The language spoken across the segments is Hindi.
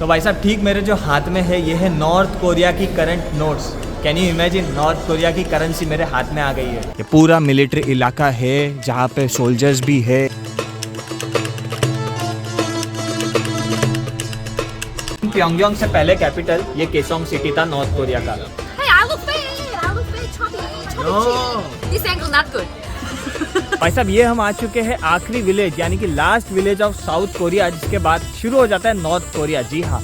तो भाई साहब ठीक मेरे जो हाथ में है ये है नॉर्थ कोरिया की current notes. Can you imagine, north Korea की करेंसी मेरे हाथ में आ गई है। ये पूरा मिलिट्री इलाका है जहाँ पे सोल्जर्स भी है। प्योंगयांग से पहले कैपिटल ये केसोंग सिटी था नॉर्थ कोरिया का। This angle not good. भाई साहब ये हम आ चुके हैं आखिरी विलेज यानी कि last village of south Korea, जिसके बाद शुरू हो जाता है नॉर्थ कोरिया। जी हाँ,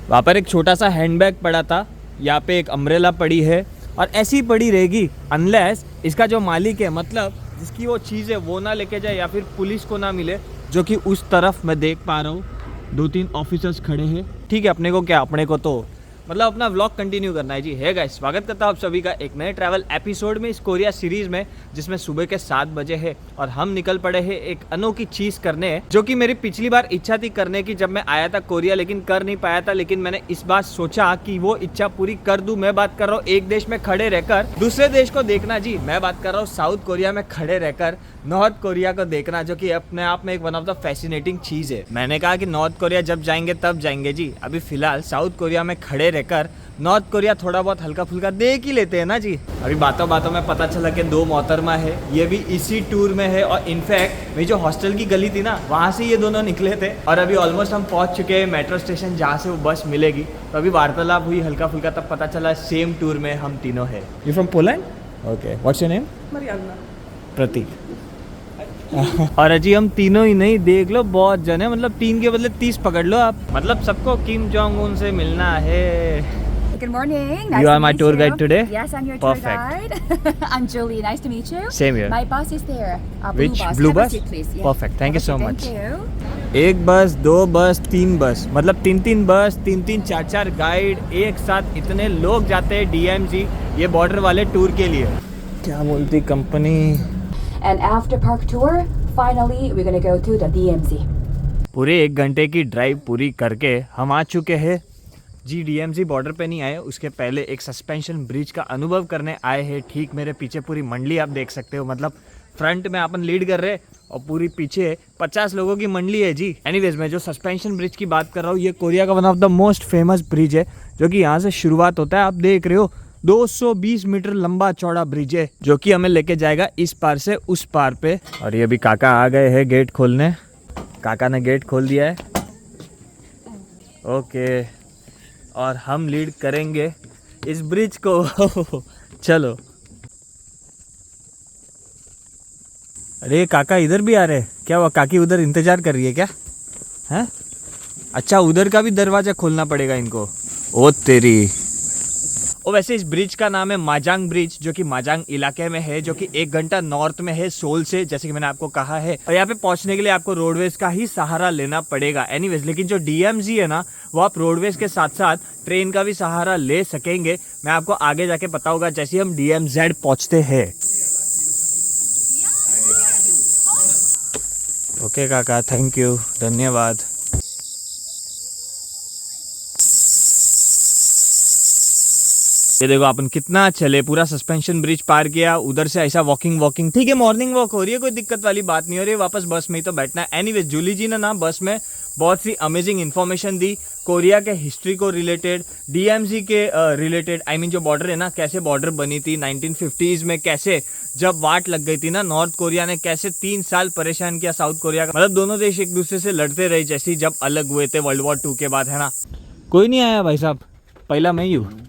वहाँ पर एक छोटा सा हैंडबैग पड़ा था, यहाँ पे एक अम्ब्रेला पड़ी है और ऐसी ही पड़ी रहेगी अनलेस इसका जो मालिक है, मतलब जिसकी वो चीज़ है, वो ना लेके जाए या फिर पुलिस को ना मिले। जो कि उस तरफ मैं देख पा रहा हूँ 2-3 ऑफिसर्स खड़े हैं। ठीक है, अपने को क्या, अपने को तो मतलब अपना व्लॉग कंटिन्यू करना है जी। है गाइस, स्वागत करता हूँ आप सभी का एक नए ट्रैवल एपिसोड में इस कोरिया सीरीज में, जिसमें सुबह के 7 बजे है और हम निकल पड़े हैं एक अनोखी चीज करने, जो कि मेरी पिछली बार इच्छा थी करने की जब मैं आया था कोरिया, लेकिन कर नहीं पाया था। लेकिन मैंने इस बार सोचा कि वो इच्छा पूरी कर दूं। मैं बात कर रहा हूँ एक देश में खड़े रहकर दूसरे देश को देखना जी। मैं बात कर रहा हूँ साउथ कोरिया में खड़े रहकर नॉर्थ कोरिया को देखना, जो कि अपने आप में एक वन ऑफ द फैसिनेटिंग चीज है। मैंने कहा कि नॉर्थ कोरिया जब जाएंगे तब जाएंगे जी, अभी फिलहाल साउथ कोरिया में खड़े रहकर नॉर्थ कोरिया थोड़ा बहुत हल्का फुल्का देख ही लेते हैं ना जी। अभी बातों बातों में पता चला कि 2 मोहतरमा है, ये भी इसी टूर में है। और इनफैक्ट मेरी जो हॉस्टल की गली थी ना, वहाँ से ये दोनों निकले थे और अभी ऑलमोस्ट हम पहुँच चुके हैं मेट्रो स्टेशन जहाँ से वो बस मिलेगी। तो अभी वार्तालाप हुई हल्का फुल्का, तब पता चला सेम टूर में हम तीनों है। You from Poland? Okay, what's your name? Mariana. Pratik. और अजी हम तीनों ही नहीं, देख लो बहुत जन है, मतलब 3 के बदले 30 पकड़ लो आप। मतलब सबको किम जोंग उन से मिलना है। Good morning. You are my tour guide today? Yes, I'm your Perfect. tour guide. I'm Julie. Nice to meet you. Same here. My bus is there. Which Blue bus. blue Have a bus? seat, please. Yes. Perfect. Thank you so much. Thank you. 1 बस, 2 बस, 3 बस, मतलब 3-3 बस, 3-3, 4-4 गाइड एक साथ, इतने लोग जाते हैं DMZ ये बॉर्डर वाले टूर के लिए। क्या बोलती company? And after park tour, finally we're gonna go to the DMZ. पूरे 1 घंटे की ड्राइव पूरी करके हम आ चुके हैं जी। DMZ बॉर्डर पे नहीं आए, उसके पहले एक सस्पेंशन ब्रिज का अनुभव करने आए हैं। ठीक मेरे पीछे पूरी मंडली आप देख सकते हो, मतलब फ्रंट में अपन लीड कर रहे हैं और पूरी पीछे 50 लोगों की मंडली है जी। एनीवेज, मैं जो सस्पेंशन ब्रिज की बात कर रहा हूँ, ये कोरिया का one of the most famous bridge है, जो कि यहाँ से शुरुआत होता है। आप देख रहे हो 220 मीटर लंबा चौड़ा ब्रिज है, जो कि हमें लेके जाएगा इस पार से उस पार पे। और ये अभी काका आ गए हैं गेट खोलने। काका ने गेट खोल दिया है। ओके, और हम लीड करेंगे इस ब्रिज को। चलो। अरे काका इधर भी आ रहे हैं क्या? वो काकी उधर इंतजार कर रही है क्या? हैं? अच्छा, उधर का भी दरवाजा खोलना पड़ेगा इनको। ओ तेरी। और वैसे इस ब्रिज का नाम है माजांग ब्रिज, जो कि माजांग इलाके में है, जो कि 1 घंटा नॉर्थ में है सोल से, जैसे कि मैंने आपको कहा है। और यहाँ पे पहुंचने के लिए आपको रोडवेज का ही सहारा लेना पड़ेगा। एनीवेज, लेकिन जो DMZ है ना, वो आप रोडवेज के साथ साथ ट्रेन का भी सहारा ले सकेंगे। मैं आपको आगे जाके बताऊंगा जैसे हम DMZ पहुंचते हैं। ओके काका, थैंक यू, धन्यवाद। ये देखो अपन कितना चले, पूरा सस्पेंशन ब्रिज पार किया, उधर से ऐसा वॉकिंग। ठीक है, मॉर्निंग वॉक हो रही है, कोई दिक्कत वाली बात नहीं हो रही है। वापस बस में ही तो बैठना है। एनीवेज, जूली जी ने ना बस में बहुत सी अमेजिंग इन्फॉर्मेशन दी कोरिया के हिस्ट्री को रिलेटेड, DMZ के रिलेटेड। आई मीन जो बॉर्डर है ना, कैसे बॉर्डर बनी थी 1950s में, कैसे जब वाट लग गई थी ना नॉर्थ कोरिया ने, कैसे 3 साल परेशान किया साउथ कोरिया का। मतलब दोनों देश एक दूसरे से लड़ते रहे जैसे जब अलग हुए थे World War II के बाद, है ना। कोई नहीं आया भाई साहब, पहला मैं ही हूँ।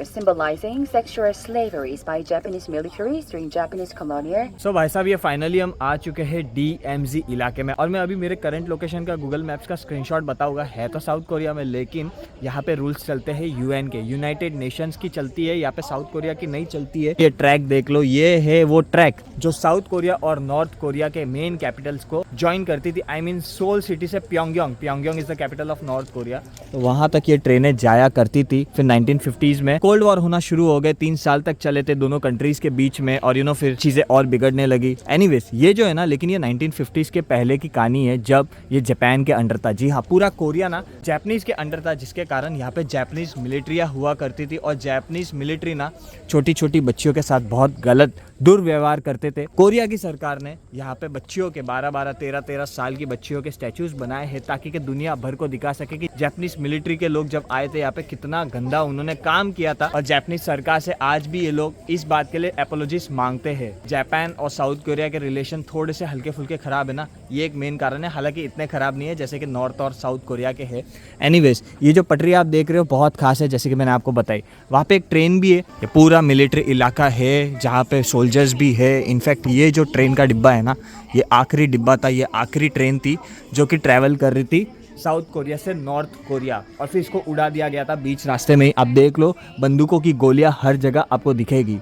Symbolizing sexual slavery by Japanese militaries during Japanese colonial. So भाई साहब, ये फाइनली हम आ चुके हैं DMZ इलाके में, और मैं अभी मेरे करंट लोकेशन का गूगल मैप्स का स्क्रीनशॉट बताऊंगा। है तो साउथ कोरिया में, लेकिन यहाँ पे रूल्स चलते हैं UN के, यूनाइटेड नेशंस की चलती है, यहाँ पे साउथ कोरिया की नहीं चलती है। ये ट्रैक देख लो, ये है वो ट्रैक जो साउथ कोरिया और नॉर्थ कोरिया के मेन कैपिटल्स को ज्वाइन करती थी। आई मीन सोल सिटी से Pyongyang is the capital of north Korea, तो वहाँ तक ये ट्रेनें जाया करती थी। फिर 1950s में कोल्ड कोल्ड वॉर होना शुरू हो गए, 3 साल तक चले थे दोनों कंट्रीज के बीच में, और फिर चीज़ें और बिगड़ने लगी। एनीवेज ये जो है ना, लेकिन ये 1950s के पहले की कहानी है, जब ये जापान के अंडर था। जी हाँ, पूरा कोरिया ना जापानीज के अंडर था, जिसके कारण यहाँ पे जापानीज मिलिट्रियाँ हुआ करती थी, और जापानीज मिलिट्री ना छोटी छोटी बच्चियों के साथ बहुत गलत दुर्व्यवहार करते थे। कोरिया की सरकार ने यहाँ पे बच्चियों के 12-12, 13-13 साल की बच्चियों के स्टैचूज बनाए हैं, ताकि कि दुनिया भर को दिखा सके कि जापानीज मिलिट्री के लोग जब आए थे यहाँ पे कितना गंदा उन्होंने काम किया था। और जापानीज सरकार से आज भी ये लोग इस बात के लिए एपोलॉजीज मांगते हैं। जापान और साउथ कोरिया के रिलेशन थोड़े से हल्के फुल्के खराब है ना, ये एक मेन कारण है, हालांकि इतने खराब नहीं है जैसे कि नॉर्थ और साउथ कोरिया के है। एनीवेज ये जो पटरी आप देख रहे हो बहुत खास है, जैसे कि मैंने आपको बताई। वहाँ पे एक ट्रेन भी है, ये पूरा मिलिट्री इलाका है जहाँ पे सोल्जर्स भी है। इनफैक्ट ये जो ट्रेन का डिब्बा है ना, ये आखिरी डिब्बा था, ये आखिरी ट्रेन थी जो कि ट्रैवल कर रही थी साउथ कोरिया से नॉर्थ कोरिया, और फिर इसको उड़ा दिया गया था बीच रास्ते में। आप देख लो, बंदूकों की गोलियां हर जगह आपको दिखेगी।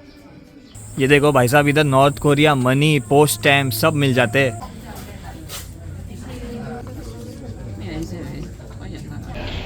ये देखो भाई साहब, इधर north Korea money, post stamp सब मिल जाते हैं।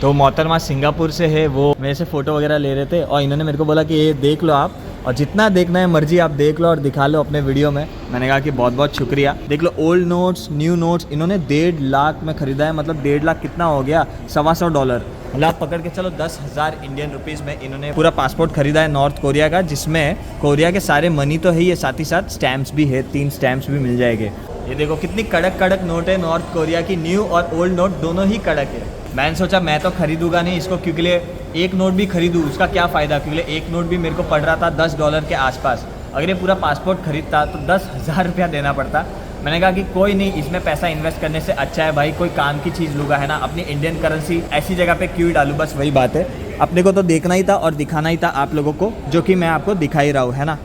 तो मोहतरमा सिंगापुर से है, वो मेरे से फ़ोटो वगैरह ले रहे थे, और इन्होंने मेरे को बोला कि ये देख लो आप, और जितना देखना है मर्जी आप देख लो और दिखा लो अपने वीडियो में। मैंने कहा कि बहुत बहुत शुक्रिया। देख लो, ओल्ड नोट्स, न्यू नोट्स इन्होंने 1.5 लाख में ख़रीदा है। मतलब 1.5 लाख कितना हो गया, $125। मतलब आप पकड़ के चलो 10,000 इंडियन रुपीज़ में इन्होंने पूरा पासपोर्ट खरीदा है नॉर्थ कोरिया का, जिसमें कोरिया के सारे मनी तो है ही है, साथ ही साथ स्टैम्प्स भी है, 3 स्टैम्प्स भी मिल जाएंगे। ये देखो कितनी कड़क कड़क नोट है नॉर्थ कोरिया की, न्यू और ओल्ड नोट दोनों ही कड़क है। मैंने सोचा मैं तो खरीदूंगा नहीं इसको, क्योंकि एक नोट भी खरीदूँ उसका क्या फ़ायदा, क्योंकि एक नोट भी मेरे को पड़ रहा था $10 के आसपास। अगर ये पूरा पासपोर्ट खरीदता तो 10,000 रुपया देना पड़ता। मैंने कहा कि कोई नहीं, इसमें पैसा इन्वेस्ट करने से अच्छा है भाई कोई काम की चीज़ लूँगा, है ना। अपनी इंडियन करेंसी ऐसी जगह पे क्यों डालूँ, बस वही बात है। अपने को तो देखना ही था और दिखाना ही था आप लोगों को, जो कि मैं आपको दिखा ही रहा हूँ, है ना।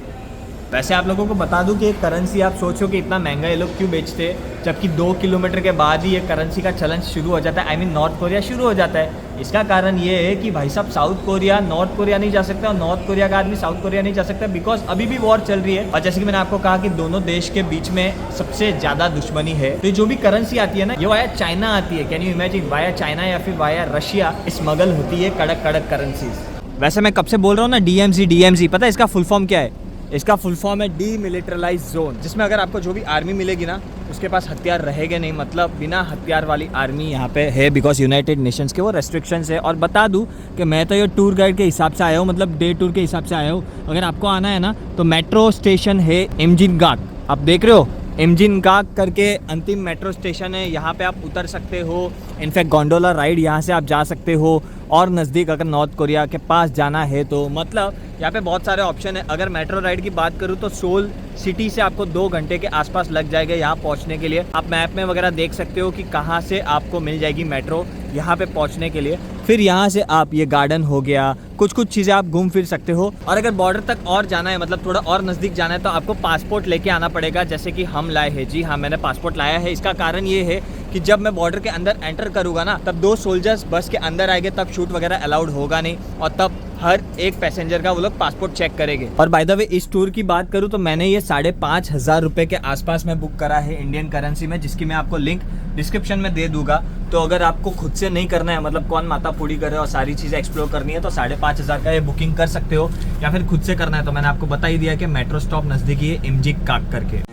वैसे आप लोगों को बता दूं कि एक करेंसी आप सोचो कि इतना महंगा ये लोग क्यों बेचते हैं, जबकि 2 किलोमीटर के बाद ही ये करेंसी का चलन शुरू हो जाता है। आई मीन नॉर्थ कोरिया शुरू हो जाता है। इसका कारण ये है कि भाई साहब साउथ कोरिया नॉर्थ कोरिया नहीं जा सकता, और नॉर्थ कोरिया का आदमी साउथ कोरिया नहीं जा सकता, बिकॉज अभी भी वॉर चल रही है। और जैसे कि मैंने आपको कहा कि दोनों देश के बीच में सबसे ज़्यादा दुश्मनी है, तो जो भी करेंसी आती है ना, ये वाया चाइना आती है। Can you imagine, via China या फिर वाया रशिया स्मगल होती है कड़क कड़क करेंसीज। वैसे मैं कब से बोल रहा हूँ ना DMZ, पता है इसका फुल फॉर्म क्या है? इसका फुल फॉर्म है डीमिलिटराइज जोन, जिसमें अगर आपको जो भी आर्मी मिलेगी ना, उसके पास हथियार रहेंगे नहीं, मतलब बिना हथियार वाली आर्मी यहाँ पे है, बिकॉज यूनाइटेड नेशंस के वो रेस्ट्रिक्शंस है। और बता दूँ कि मैं तो ये टूर गाइड के हिसाब से आया हूँ, मतलब डे टूर के हिसाब से आया हूँ। अगर आपको आना है ना तो मेट्रो स्टेशन है इमजिनगाक, आप देख रहे हो इमजिनगाक करके अंतिम मेट्रो स्टेशन है, यहाँ पे आप उतर सकते हो। इनफैक्ट गोंडोला राइड यहाँ से आप जा सकते हो, और नज़दीक अगर नॉर्थ कोरिया के पास जाना है तो मतलब यहाँ पे बहुत सारे ऑप्शन है। अगर मेट्रो राइड की बात करूँ तो सोल सिटी से आपको 2 घंटे के आसपास लग जाएगा यहाँ पहुँचने के लिए। आप मैप में वगैरह देख सकते हो कि कहाँ से आपको मिल जाएगी मेट्रो यहाँ पे पहुँचने के लिए। फिर यहाँ से आप ये गार्डन हो गया, कुछ चीज़ें आप घूम फिर सकते हो। और अगर बॉर्डर तक और जाना है, मतलब थोड़ा और नज़दीक जाना है, तो आपको पासपोर्ट लेके आना पड़ेगा, जैसे कि हम लाए हैं। जी हाँ, मैंने पासपोर्ट लाया है। इसका कारण ये है कि जब मैं बॉर्डर के अंदर एंटर करूँगा ना, तब 2 सोल्जर्स बस के अंदर आएंगे, तब शूट वगैरह अलाउड होगा नहीं, और तब हर एक पैसेंजर का वो लोग पासपोर्ट चेक करेंगे। और बाय द वे इस टूर की बात करूँ तो मैंने ये 5,500 रुपये के आसपास में बुक करा है इंडियन करेंसी में, जिसकी मैं आपको लिंक डिस्क्रिप्शन में दे दूंगा। तो अगर आपको खुद से नहीं करना है, मतलब कौन माता पूरी करे और सारी चीज़ें एक्सप्लोर करनी है, तो 5,500 का ये बुकिंग कर सकते हो। या फिर खुद से करना है तो मैंने आपको बता ही दिया कि मेट्रो स्टॉप नज़दीकी है इमजिनगाक करके।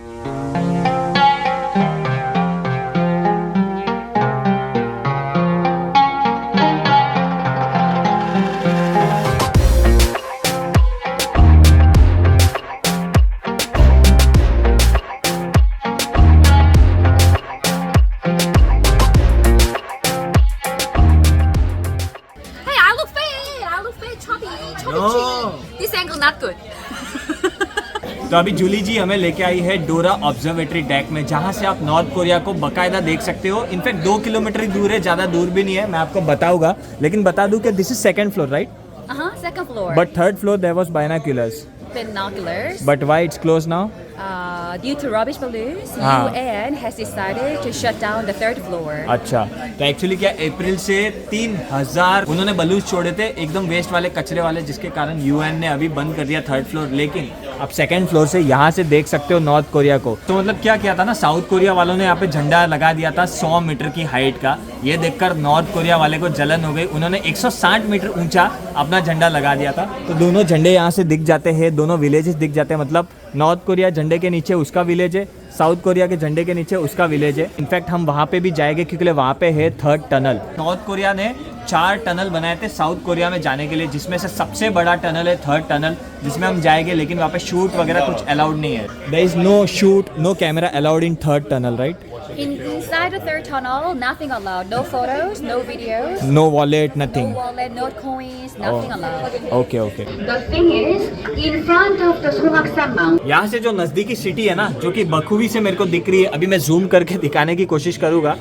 This angle not good. तो अभी जूली जी हमें लेके आई है डोरा ऑब्जर्वेटरी डेक में, जहाँ से आप नॉर्थ कोरिया को बकायदा देख सकते हो। इनफैक्ट 2 किलोमीटर ही दूर है, ज़्यादा दूर भी नहीं है, मैं आपको बताऊंगा। लेकिन बता दूं कि this is 2nd floor, right? Second floor. But 3rd floor there was binoculars. Binoculars. But why it's closed now? Due to rubbish balloons, हाँ. UN has decided to shut down the 3rd floor. अच्छा, तो एक्चुअली क्या अप्रैल से 3,000 उन्होंने बलून्स छोड़े थे एकदम वेस्ट वाले, कचरे वाले, जिसके कारण यूएन ने अभी बंद कर दिया 3rd फ्लोर। लेकिन आप सेकंड फ्लोर से यहाँ से देख सकते हो नॉर्थ कोरिया को। तो मतलब क्या किया था ना, साउथ कोरिया वालों ने यहाँ पे झंडा लगा दिया था 100 मीटर की हाइट का। ये देखकर नॉर्थ कोरिया वाले को जलन हो गई, उन्होंने 160 मीटर ऊंचा अपना झंडा लगा दिया था। तो दोनों झंडे यहाँ से दिख जाते हैं, दोनों विलेजेस दिख जाते हैं। मतलब नॉर्थ कोरिया झंडे के नीचे उसका विलेज है, साउथ कोरिया के झंडे के नीचे उसका विलेज है। इनफैक्ट हम वहाँ पे भी जाएंगे क्योंकि वहाँ पे है 3rd टनल। नॉर्थ कोरिया ने 4 टनल बनाए थे साउथ कोरिया में जाने के लिए, जिसमें से सबसे बड़ा टनल है 3rd टनल, जिसमें हम जाएंगे। लेकिन वहाँ पे शूट वगैरह कुछ अलाउड नहीं है। There is no shoot, no camera allowed in 3rd tunnel, right? Inside the 3rd tunnel, nothing allowed. No photos, no videos, no wallet, no नथिंग। wallet, no coins, nothing allowed. Okay okay. The thing is, in front of the Sungaksan Mountain, यहाँ से जो नज़दीकी सिटी है ना, जो कि बखूबी से मेरे को दिख रही है, अभी मैं जूम करके दिखाने की कोशिश करूँगा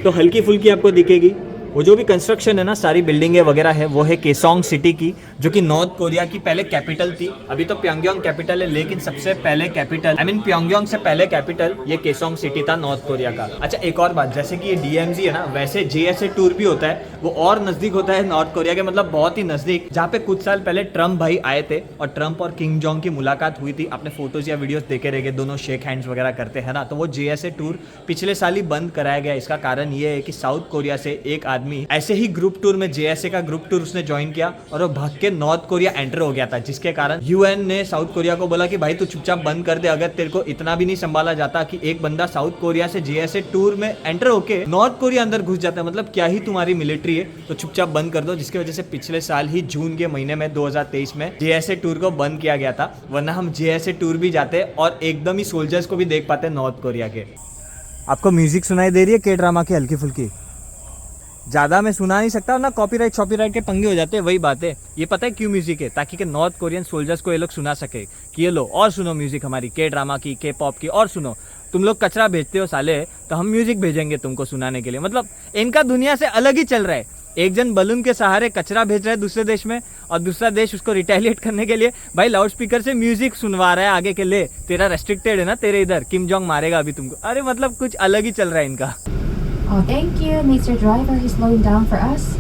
तो हल्की फुल्की आपको दिखेगी। वो जो भी कंस्ट्रक्शन है ना, सारी बिल्डिंगें वगैरह है, वो है केसोंग सिटी की, जो कि नॉर्थ कोरिया की पहले कैपिटल थी। अभी तो प्योंगयांग कैपिटल है, लेकिन सबसे पहले कैपिटल, आई मीन प्योंगयांग से पहले कैपिटल ये केसोंग सिटी था नॉर्थ कोरिया का। अच्छा, एक और बात, जैसे कि ये DMZ है ना, वैसे JSA टूर भी होता है, वो और नज़दीक होता है नॉर्थ कोरिया के, मतलब बहुत ही नज़दीक, जहाँ पे कुछ साल पहले ट्रम्प भाई आए थे और ट्रम्प और किम जोंग की मुलाकात हुई थी। आपने फोटोज या वीडियोस देखे रहेंगे, दोनों शेक हैंड्स वगैरह करते हैं ना। तो वो JSA टूर पिछले साल ही बंद कराया गया। इसका कारण ये है कि साउथ कोरिया से एक आदमी ऐसे ही ग्रुप टूर में, JSA का ग्रुप टूर उसने ज्वाइन किया और वो भाग के नॉर्थ कोरिया एंटर हो गया था, जिसके कारण UN ने साउथ कोरिया को बोला कि भाई तू चुपचाप बंद कर दे। अगर तेरे को इतना भी नहीं संभाला जाता कि एक बंदा साउथ कोरिया से JSA टूर में एंटर होके नॉर्थ कोरिया अंदर घुस जाता है, मतलब क्या ही तुम्हारी मिलिट्री है, तो चुपचाप बंद कर दो। जिसकी वजह से पिछले साल ही जून के महीने में 2023 में JSA टूर को बंद किया गया था। वरना हम JSA टूर भी जाते और एकदम ही सोल्जर्स को भी देख पाते नॉर्थ कोरिया के। आपको म्यूजिक सुनाई दे रही है के ड्रामा की हल्की फुल्की? ज़्यादा मैं सुना नहीं सकता ना, कॉपीराइट शॉपीराइट के पंगे हो जाते हैं। वही बात है, ये पता है क्यों म्यूजिक है? ताकि कि नॉर्थ कोरियन सोल्जर्स को ये लोग सुना सके कि ये लो और सुनो म्यूजिक हमारी के ड्रामा की, के पॉप की, और सुनो। तुम लोग कचरा भेजते हो साले, तो हम म्यूजिक भेजेंगे तुमको सुनाने के लिए। मतलब इनका दुनिया से अलग ही चल रहा है। एक जन बलून के सहारे कचरा भेज रहा है दूसरे देश में, और दूसरा देश उसको रिटेलिएट करने के लिए भाई लाउड स्पीकर से म्यूजिक सुनवा रहा है आगे के लिए। तेरा रेस्ट्रिक्टेड है ना, तेरे इधर किम जोंग मारेगा अभी तुमको। अरे मतलब कुछ अलग ही चल रहा है इनका। Oh, thank you, Mr. Driver. He's slowing down for us.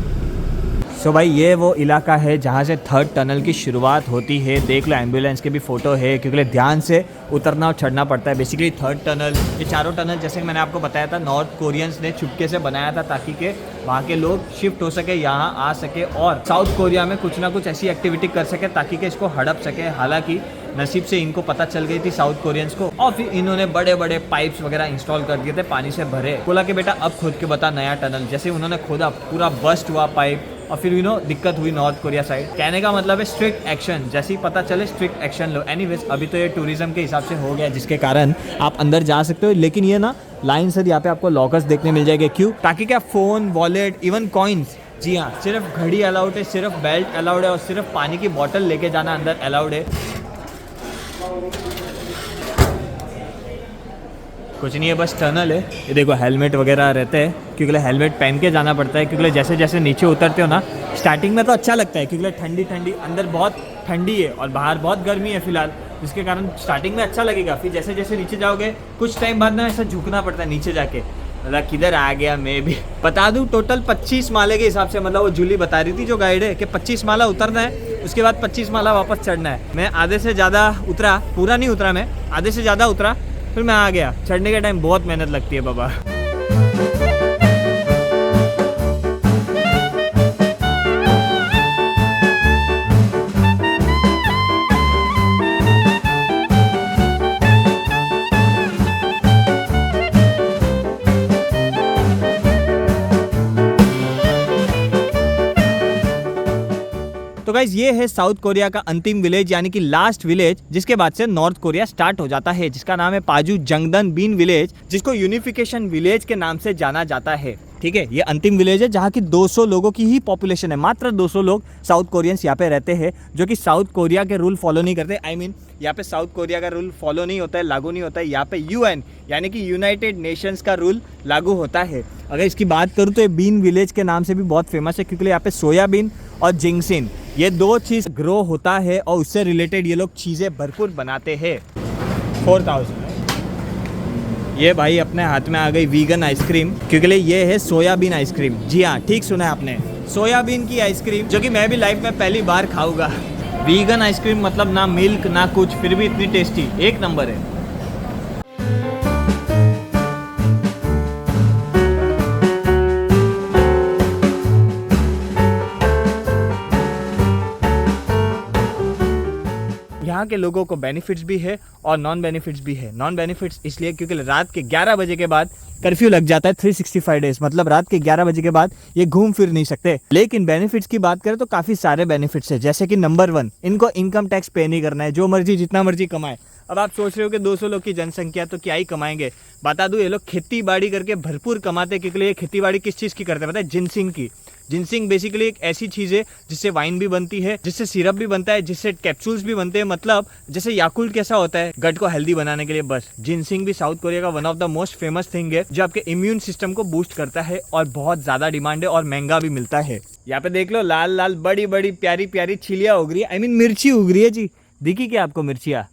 सो भाई ये वो इलाका है जहाँ से 3rd टनल की शुरुआत होती है। देख लो, एम्बुलेंस के भी फोटो है, क्योंकि ध्यान से उतरना और चढ़ना पड़ता है। बेसिकली 3rd टनल, ये चारों टनल जैसे मैंने आपको बताया था, नॉर्थ कोरियंस ने चुपके से बनाया था ताकि के वहाँ के लोग शिफ्ट हो सके, यहाँ आ सके और साउथ कोरिया में कुछ ना कुछ ऐसी एक्टिविटी कर सके ताकि के इसको हड़प सके। हालांकि नसीब से इनको पता चल गई थी साउथ कोरियंस को, और फिर इन्होंने बड़े बड़े पाइप्स वगैरह इंस्टॉल कर दिए थे पानी से भरे। बोला कि बेटा अब खोद के बता नया टनल। जैसे उन्होंने खोदा, पूरा बस्ट हुआ पाइप, और फिर दिक्कत हुई नॉर्थ कोरिया साइड। कहने का मतलब है स्ट्रिक्ट एक्शन, जैसे ही पता चले स्ट्रिक्ट एक्शन लो। एनीवेज अभी तो ये टूरिज्म के हिसाब से हो गया, जिसके कारण आप अंदर जा सकते हो। लेकिन ये ना लाइन सर यहाँ पे आपको लॉकर्स देखने मिल जाएंगे। क्यों? ताकि क्या फ़ोन, वॉलेट, इवन कॉइन्स, जी हाँ, सिर्फ घड़ी अलाउड है, सिर्फ बेल्ट अलाउड है, और सिर्फ पानी की बॉटल लेके जाना अंदर अलाउड है। कुछ नहीं है, बस टनल है। ये देखो हेलमेट वगैरह रहते हैं, क्योंकि हेलमेट पहन के जाना पड़ता है। क्योंकि जैसे जैसे नीचे उतरते हो ना, स्टार्टिंग में तो अच्छा लगता है क्योंकि ठंडी ठंडी, अंदर बहुत ठंडी है और बाहर बहुत गर्मी है फिलहाल, जिसके कारण स्टार्टिंग में अच्छा लगेगा। फिर जैसे जैसे नीचे जाओगे, कुछ टाइम बाद ना ऐसा झुकना पड़ता है नीचे जाके। मतलब किधर आ गया मैं भी। बता दूं टोटल 25 माले के हिसाब से, मतलब वो जूली बता रही थी जो गाइड है कि 25 माला उतरना है, उसके बाद 25 माला वापस चढ़ना है। मैं आधे से ज़्यादा उतरा, पूरा नहीं उतरा मैं, आधे से ज़्यादा उतरा, फिर मैं आ गया। चढ़ने के टाइम बहुत मेहनत लगती है बाबा। तो गाइज ये है साउथ कोरिया का अंतिम विलेज, यानी कि लास्ट विलेज, जिसके बाद से नॉर्थ कोरिया स्टार्ट हो जाता है, जिसका नाम है पाजू जंगदन बीन विलेज, जिसको यूनिफिकेशन विलेज के नाम से जाना जाता है। ठीक है, ये अंतिम विलेज है जहाँ की 200 लोगों की ही पॉपुलेशन है। मात्र 200 लोग साउथ कोरियंस यहाँ पे रहते हैं, जो कि साउथ कोरिया के रूल फॉलो नहीं करते। आई मीन यहाँ पे साउथ कोरिया का रूल फॉलो नहीं होता है, लागू नहीं होता है। यहाँ पे UN यानी कि यूनाइटेड नेशंस का रूल लागू होता है। अगर इसकी बात करूँ तो ये बीन विलेज के नाम से भी बहुत फेमस है, क्योंकि यहाँ पे सोयाबीन और जिंगसिन, ये दो चीज़ ग्रो होता है और उससे रिलेटेड ये लोग चीज़ें भरपूर बनाते हैं। 4000 ये भाई अपने हाथ में आ गई वीगन आइसक्रीम, क्योंकि ये है सोयाबीन आइसक्रीम। जी हाँ, ठीक सुना है आपने, सोयाबीन की आइसक्रीम, जो कि मैं भी लाइफ में पहली बार खाऊंगा। वीगन आइसक्रीम मतलब ना मिल्क ना कुछ, फिर भी इतनी टेस्टी, एक नंबर है। यहाँ के लोगों को बेनिफिट्स भी है और नॉन बेनिफिट्स भी है। नॉन बेनिफिट्स इसलिए क्योंकि रात के 11 बजे के बाद कर्फ्यू लग जाता है 365 डेज, मतलब रात के 11 बजे के बाद ये घूम फिर नहीं सकते। लेकिन बेनिफिट्स की बात करें तो काफी सारे बेनिफिट्स है, जैसे कि नंबर 1, इनको इनकम टैक्स पे नहीं करना है, जो मर्जी जितना मर्जी कमाए। अब आप सोच रहे हो कि 200 लोग की जनसंख्या तो क्या ही कमाएंगे, बता दूं ये लोग खेती बाड़ी करके भरपूर कमाते हैं। क्योंकि ये खेती बाड़ी किस चीज़ की करते हैं पता है? जिनसिंग की। जिनसिंग बेसिकली एक ऐसी चीज़ है जिससे वाइन भी बनती है, जिससे सिरप भी बनता है, जिससे कैप्सूल्स भी बनते हैं। मतलब जैसे याकुल्ट कैसा होता है गट को हेल्दी बनाने के लिए, बस जिनसिंग भी साउथ कोरिया का one of the most famous thing है, जो आपके इम्यून सिस्टम को बूस्ट करता है और बहुत ज़्यादा डिमांड है और महंगा भी मिलता है। यहाँ पे देख लो लाल लाल बड़ी बड़ी प्यारी प्यारी चिलिया उग रही है, आई मीन मिर्ची उग रही है जी। दिखी क्या आपको मिर्चियाँ?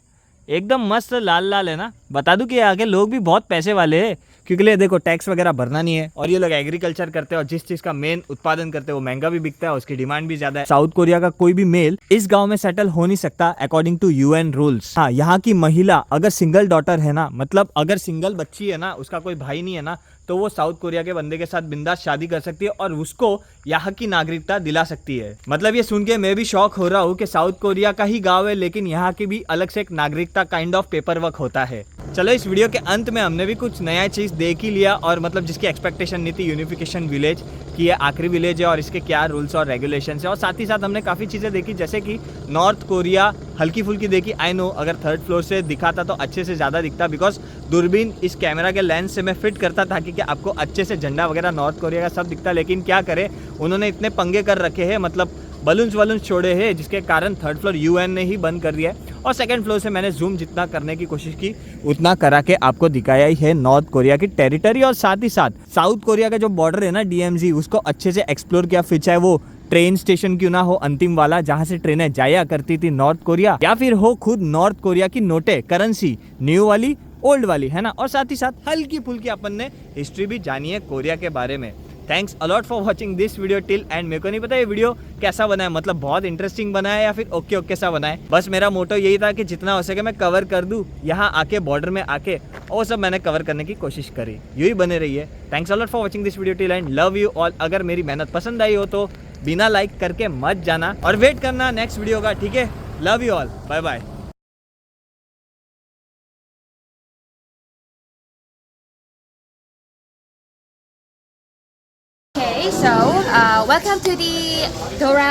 एकदम मस्त लाल लाल है ना। बता दूं कि आगे लोग भी बहुत पैसे वाले हैं, क्योंकि ये देखो टैक्स वगैरह भरना नहीं है और ये लोग एग्रीकल्चर करते हैं और जिस चीज़ का मेन उत्पादन करते हैं वो महंगा भी बिकता है, उसकी डिमांड भी ज़्यादा है। साउथ कोरिया का कोई भी मेल इस गांव में सेटल हो नहीं सकता अकॉर्डिंग टू UN रूल्स। हाँ, यहाँ की महिला अगर सिंगल डॉटर है ना, मतलब अगर सिंगल बच्ची है ना, उसका कोई भाई नहीं है ना, तो वो साउथ कोरिया के बंदे के साथ बिंदास शादी कर सकती है और उसको यहाँ की नागरिकता दिला सकती है। मतलब ये सुन के मैं भी शॉक हो रहा हूँ कि साउथ कोरिया का ही गांव है लेकिन यहाँ की भी अलग से एक नागरिकता काइंड ऑफ पेपर वर्क होता है। चलो इस वीडियो के अंत में हमने भी कुछ नया चीज़ देख ही लिया और मतलब जिसकी एक्सपेक्टेशन नहीं थी, यूनिफिकेशन विलेज कि ये आखिरी विलेज है और इसके क्या रूल्स और रेगुलेशंस है। और साथ ही साथ हमने काफ़ी चीज़ें देखी, जैसे कि नॉर्थ कोरिया हल्की फुल्की देखी। आई नो अगर 3rd फ्लोर से दिखाता तो अच्छे से ज़्यादा दिखता, बिकॉज दूरबीन इस कैमरा के लेंस से मैं फिट करता था कि आपको अच्छे से झंडा वगैरह नॉर्थ कोरिया का सब दिखता। लेकिन क्या करे, उन्होंने इतने पंगे कर रखे हैं, मतलब बलून्स छोड़े हैं, जिसके कारण 3rd फ्लोर UN ने ही बंद कर दिया है। और 2nd फ्लोर से मैंने जूम जितना करने की कोशिश की उतना करा के आपको दिखाया ही है नॉर्थ कोरिया की टेरिटरी। और साथ ही साथ साउथ कोरिया का जो बॉर्डर है ना DMZ, उसको अच्छे से एक्सप्लोर किया। फिर चाहे वो ट्रेन स्टेशन क्यों ना हो अंतिम वाला, जहां से ट्रेनें जाया करती थी नॉर्थ कोरिया, या फिर हो खुद नॉर्थ कोरिया की नोटें, करेंसी, न्यू वाली ओल्ड वाली, है ना। और साथ ही साथ हल्की फुल्की अपन ने हिस्ट्री भी जानी है कोरिया के बारे में। Thanks a lot for watching this video till and. मेरे को नहीं पता ये वीडियो कैसा बना है, मतलब बहुत इंटरेस्टिंग बना है या फिर ओके सा बना है। बस मेरा मोटो यही था कि जितना हो सके मैं कवर कर दूं, यहाँ आके बॉर्डर में आके, और सब मैंने कवर करने की कोशिश करी। यही बने रहिए। Thanks a lot for watching this video till and. Love you all. अगर मेरी मेहनत पसंद आई हो तो बिना लाइक करके मत जाना और वेट करना नेक्स्ट वीडियो का, ठीक है? Love you all, bye bye. Okay, so welcome to the Dora.